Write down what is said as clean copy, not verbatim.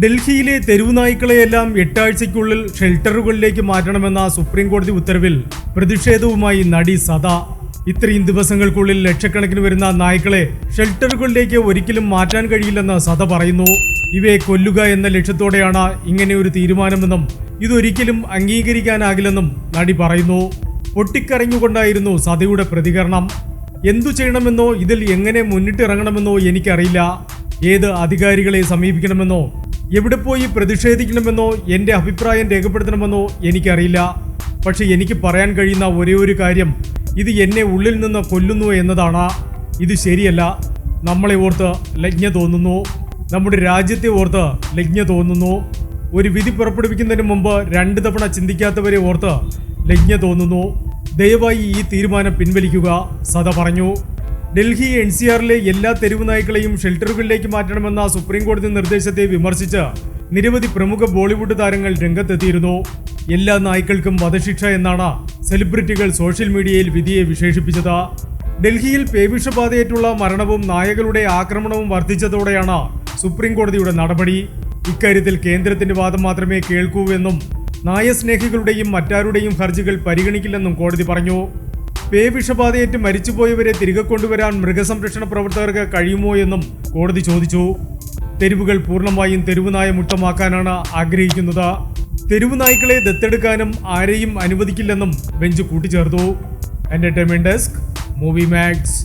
ഡൽഹിയിലെ തെരുവുനായ്ക്കളെയെല്ലാം 8 ആഴ്ചയ്ക്കുള്ളിൽ ഷെൽട്ടറുകളിലേക്ക് മാറ്റണമെന്ന സുപ്രീം കോടതി ഉത്തരവിൽ പ്രതിഷേധവുമായി നടി സദ. ഇത്രയും ദിവസങ്ങൾക്കുള്ളിൽ ലക്ഷക്കണക്കിന് വരുന്ന നായ്ക്കളെ ഷെൽട്ടറുകളിലേക്ക് ഒരിക്കലും മാറ്റാൻ കഴിയില്ലെന്ന് സദ പറയുന്നു. ഇവയെ കൊല്ലുക എന്ന ലക്ഷ്യത്തോടെയാണ് ഇങ്ങനെ ഒരു തീരുമാനമെന്നും ഇതൊരിക്കലും അംഗീകരിക്കാനാകില്ലെന്നും നടി പറയുന്നു. പൊട്ടിക്കരഞ്ഞുകൊണ്ടായിരുന്നു സദയുടെ പ്രതികരണം. എന്തു ചെയ്യണമെന്നോ ഇതിൽ എങ്ങനെ മുന്നിട്ടിറങ്ങണമെന്നോ എനിക്കറിയില്ല. ഏത് അധികാരികളെ സമീപിക്കണമെന്നോ എവിടെ പോയി പ്രതിഷേധിക്കണമെന്നോ എൻ്റെ അഭിപ്രായം രേഖപ്പെടുത്തണമെന്നോ എനിക്കറിയില്ല. പക്ഷെ എനിക്ക് പറയാൻ കഴിയുന്ന ഒരേ ഒരു കാര്യം ഇത് എന്നെ ഉള്ളിൽ നിന്ന് കൊല്ലുന്നു എന്നതാണ്. ഇത് ശരിയല്ല. നമ്മളെ ഓർത്ത് ലജ്ഞ തോന്നുന്നു. നമ്മുടെ രാജ്യത്തെ ഓർത്ത് ലജ്ഞ തോന്നുന്നു. ഒരു വിധി പുറപ്പെടുവിക്കുന്നതിന് മുമ്പ് 2 തവണ ചിന്തിക്കാത്തവരെ ഓർത്ത് ലജ്ഞ തോന്നുന്നു. ദയവായി ഈ തീരുമാനം പിൻവലിക്കുക, സദ പറഞ്ഞു. ഡൽഹി NCRലെ എല്ലാ തെരുവ് നായ്ക്കളെയും ഷെൽട്ടറുകളിലേക്ക് മാറ്റണമെന്ന സുപ്രീം കോടതി നിർദ്ദേശത്തെ വിമർശിച്ച് നിരവധി പ്രമുഖ ബോളിവുഡ് താരങ്ങൾ രംഗത്തെത്തിയിരുന്നു. എല്ലാ നായ്ക്കൾക്കും വധശിക്ഷ എന്നാണ് സെലിബ്രിറ്റികൾ സോഷ്യൽ മീഡിയയിൽ വിധിയെ വിശേഷിപ്പിച്ചത്. ഡൽഹിയിൽ പേവിഷബാധയേറ്റുള്ള മരണവും നായകളുടെ ആക്രമണവും വർദ്ധിച്ചതോടെയാണ് സുപ്രീം കോടതിയുടെ നടപടി. ഇക്കാര്യത്തിൽ കേന്ദ്രത്തിന്റെ വാദം മാത്രമേ കേൾക്കൂവെന്നും നായസ്നേഹികളുടെയും മറ്റാരുടെയും ഹർജികൾ പരിഗണിക്കില്ലെന്നും കോടതി പറഞ്ഞു. പേവിഷബാധയേറ്റ് മരിച്ചുപോയവരെ തിരികെ കൊണ്ടുവരാൻ മൃഗസംരക്ഷണ പ്രവർത്തകർക്ക് കഴിയുമോ എന്നും കോടതി ചോദിച്ചു. തെരുവുകൾ പൂർണ്ണമായും തെരുവുനായ മുക്തമാക്കാനാണ് ആഗ്രഹിക്കുന്നത്. തെരുവുനായ്ക്കളെ ദത്തെടുക്കാനും ആരെയും അനുവദിക്കില്ലെന്നും ബെഞ്ച് കൂട്ടിച്ചേർത്തു. Entertainment desk, movie max.